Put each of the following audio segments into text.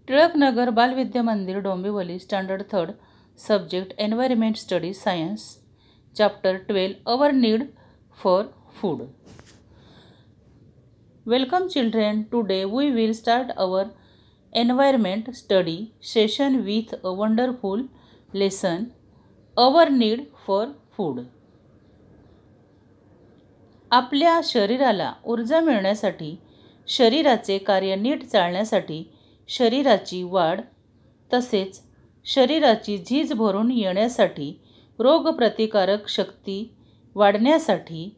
टिळकनगर बालविद्या मंदिर Dombivli standard 3rd subject environment study science chapter 12 our need for food. Welcome children, today we will start our environment study session with a wonderful lesson, our need for food. आपल्या शरीराला ऊर्जा मिळण्यासाठी, शरीराचे कार्य नीट चालण्यासाठी, शरीराची वाढ तसेच शरीराची झीज भरून येण्यासाठी, रोगप्रतिकारक शक्ती वाढण्यासाठी,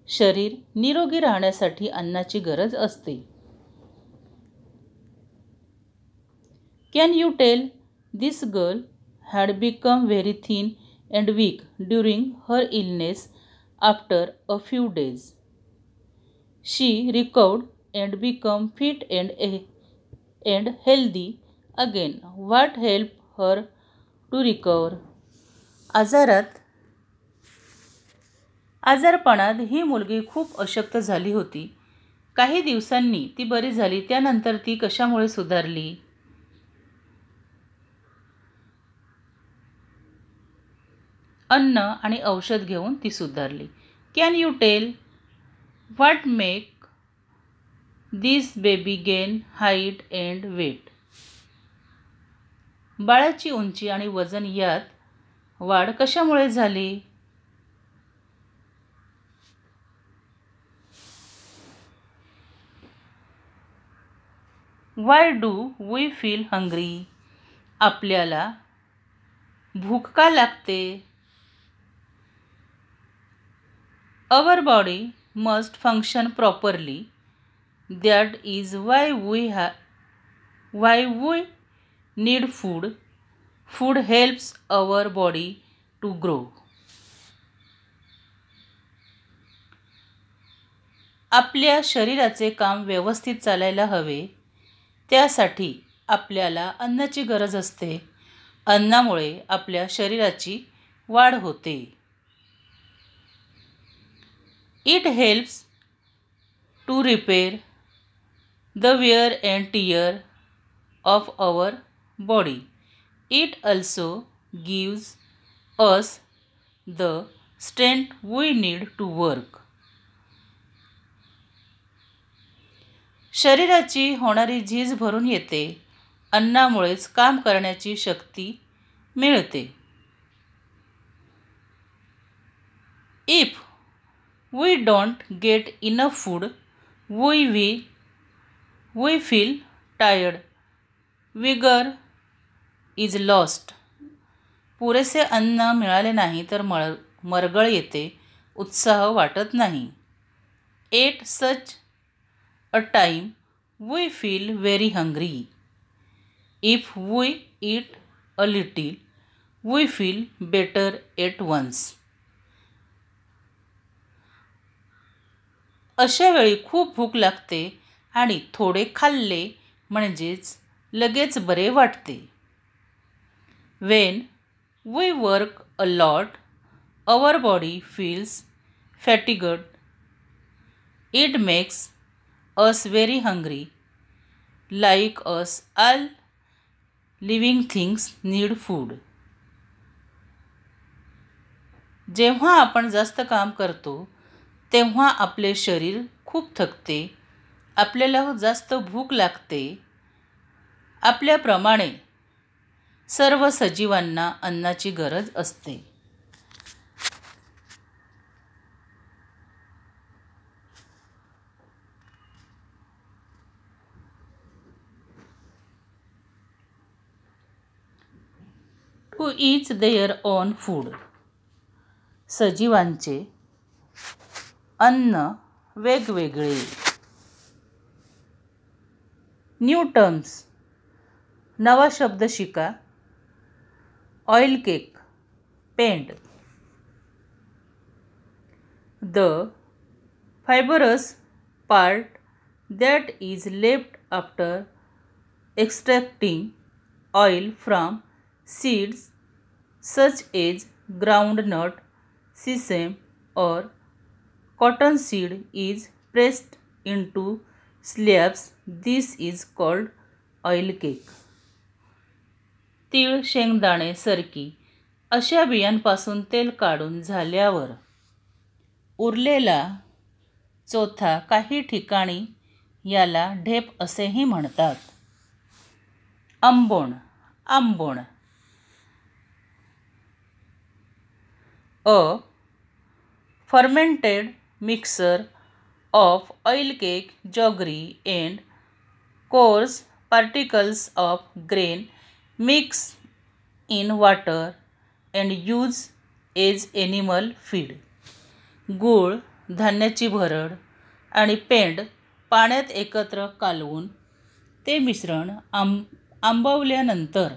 शरीर निरोगी राहण्यासाठी अन्नाची गरज असते. Can you tell this girl had become very thin and weak during her illness after a few days. She recovered and became fit and healthy again. What helped her to recover? आजारपणात ही मुलगी खूप अशक्त झाली होती. काही दिवसांनी ती बरी झाली. त्यानंतर ती कशामुळे सुधारली? अन्न आणि औषध घेऊन ती सुधारली. Can you tell what make this baby gain height and weight? बाळाची उंची आणि वजन यात वाढ कशामुळे झाली? Why do we feel hungry? आपल्याला भूक का लागते? Our body must function properly. That is why we need food. Food helps our body to grow. आपल्या शरीराचे काम व्यवस्थित चालायला हवे. त्यासाठी आपल्याला अन्नाची गरज असते. अन्नामुळे आपल्या शरीराची वाढ होते. It helps to repair the wear and tear of our body. It also gives us the strength we need to work. शरीराची होणारी झीज भरून येते. अन्नामुळेच काम करण्याची शक्ती मिळते. If we don't get enough food, we feel tired. Vigor is lost. पुरेसे अन्न मिळाले नाही तर मरगळ येते, उत्साह वाटत नाही. At such a time we feel very hungry. If we eat a little, we feel better at once. अशा वेळी खूप भूक लागते आणि थोडे खाल्ले म्हणजेच लगेच बरे वाटते. When we work a lot, our body feels fatigued. It makes us very hungry. Like us, all living things need food. जेव्हा आपण जास्त काम करतो तेव्हा आपले शरीर खूप थकते. आपल्याला जास्त भूक लागते. आपल्याप्रमाणे सर्व सजीवांना अन्नाची गरज असते. To each their own food. सजीवांचे अन्न वेगवेगळे. New terms. नवा शब्द शिका. ऑइल केक, पेंड. The fibrous part that is left after extracting oil from seeds such as groundnut, sesame or cottonseed is pressed into slabs. This is called oil cake. तीळ, शेंगदाणे, सरकी अशा बियांपासून तेल काढून झाल्यावर उरलेला चोथा काही ठिकाणी याला ढेप असेही म्हणतात. आंबोण. आंबोण. A fermented mixture of oil cake, jaggery and coarse particles of grain mixed in water and used as animal feed. गूळ, धान्याची भरड आणि पेंड पाण्यात एकत्र कालवून ते मिश्रण आंबवल्यानंतर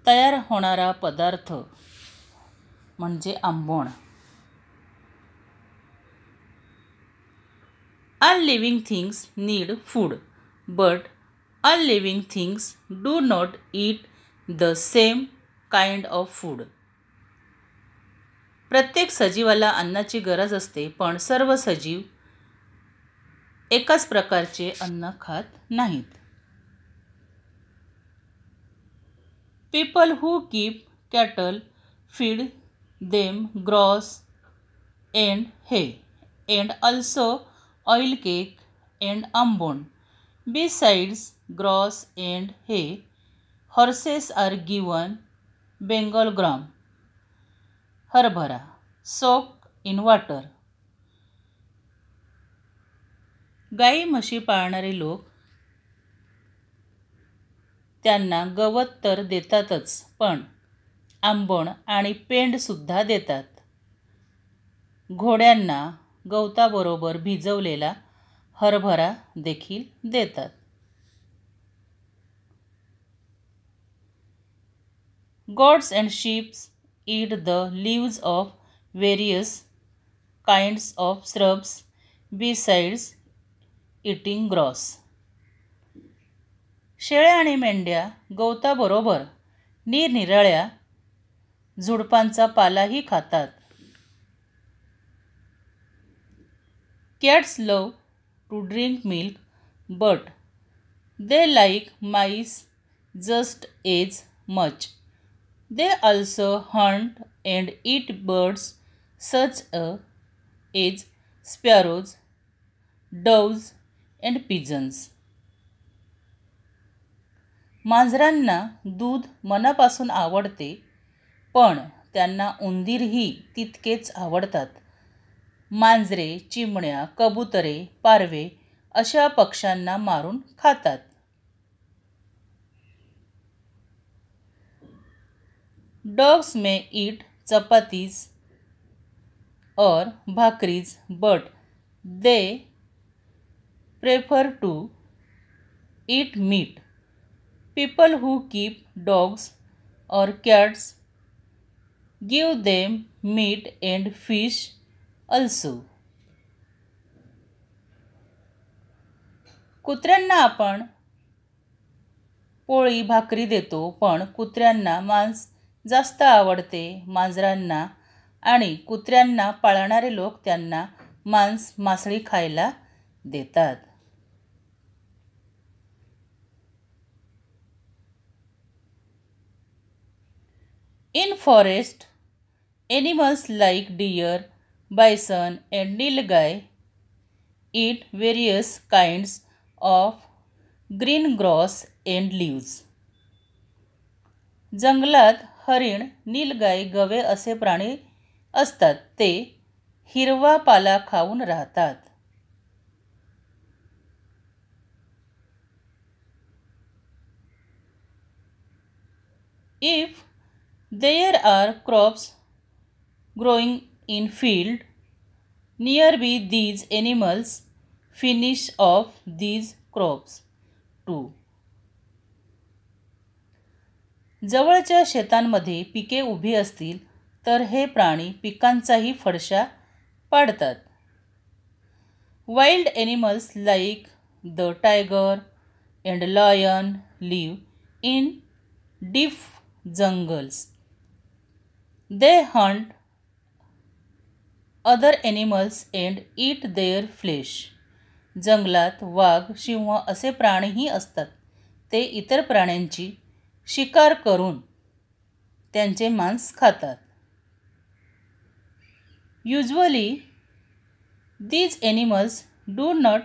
तयार होणारा पदार्थ म्हणजे आंबोण. All living things need food, but all living things do not eat the same kind of food. प्रत्येक सजीवाला अन्नाची गरज असते, पण सर्व सजीव एकाच प्रकारचे अन्न खात नाहीत. People who keep cattle feed them grass and hay, and also oil cake and ambon. Besides grass and hay, horses are given Bengal gram, हरभरा, soaked in water. गाई म्हशी पाळणारे लोक त्यांना गवत तर देतातच, पण आंबोण आणि पेंड सुद्धा देतात. घोड्यांना गवताबरोबर भिजवलेला हरभरा देखील देतात. Goats and sheep eat the leaves of various kinds of shrubs besides eating grass. शेळ्या आणि मेंढ्या गवताबरोबर निरनिराळ्या झुडपांचा पालाही खातात. Cats love to drink milk, but they like mice just as much. They also hunt and eat birds such as sparrows, doves and pigeons. मांजरांना दूध मनापासून आवडते, पण त्यांना उंदीरही तितकेच आवडतात. मांजरे, चिमण्या, कबुतरे, पारवे अशा पक्ष्यांना मारून खातात. Dogs may eat chapatis or bhakris, but they prefer to eat meat. People who keep dogs or cats give them meat and fish also. कुत्र्यांना आपण पोळी भाकरी देतो, पण कुत्र्यांना मांस जास्त आवडते. मांजरांना आणि कुत्र्यांना पाळणारे लोक त्यांना मांस, मासळी खायला देतात. In forest, animals like deer, bison and nilgai eat various kinds of green grass and leaves. जंगलात हरिण, नीलगाई, गवे असे प्राणी असतात. ते हिरवा पाला खाऊन राहतात. If there are crops growing in field nearby, these animals finish off these crops too. जवळच्या शेतांमध्ये पिके उभी असतील तर हे प्राणी पिकांचाही फडशा पाडतात. Wild animals like the tiger and lion live in deep jungles. They hunt other animals and eat their flesh. जंगलात वाघ, सिंह असे प्राणीही असतात. ते इतर प्राण्यांची शिकार करून त्यांचे मांस खातात. Usually, these animals do not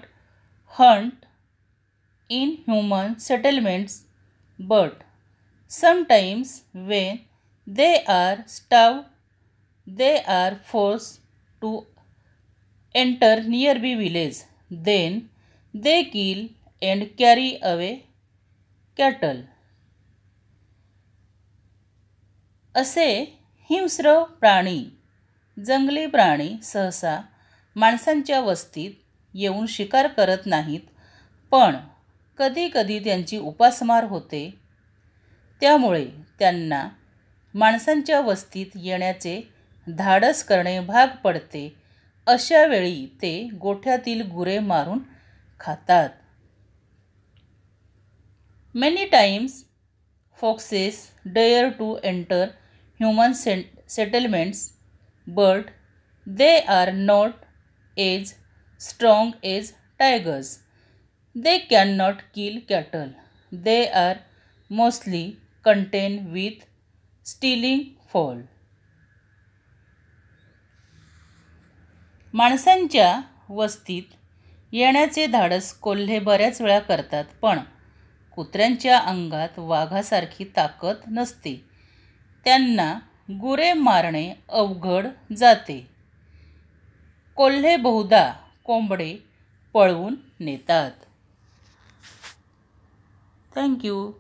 hunt in human settlements, but sometimes when they are starved, they are forced to enter nearby village. Then they kill and carry away cattle. असे हिंस्र प्राणी, जंगली प्राणी सहसा माणसांच्या वस्तीत येऊन शिकार करत नाहीत, पण कधीकधी त्यांची उपासमार होते. त्यामुळे त्यांना माणसांच्या वस्तीत येण्याचे धाडस करणे भाग पडते. अशा वेळी ते गोठ्यातील गुरे मारून खातात. Many times foxes dare to enter human settlements, but they are not as strong as tigers. They cannot kill cattle. They are mostly content with stealing fowl. माणसांच्या वस्तीत येण्याचे धाडस कोल्हे बऱ्याच वेळा करतात, पण कुत्र्यांच्या अंगात वाघासारखी ताकद नसते. त्यांना गुरे मारणे अवघड जाते. कोल्हे बहुधा कोंबडे पळवून नेतात. थँक्यू.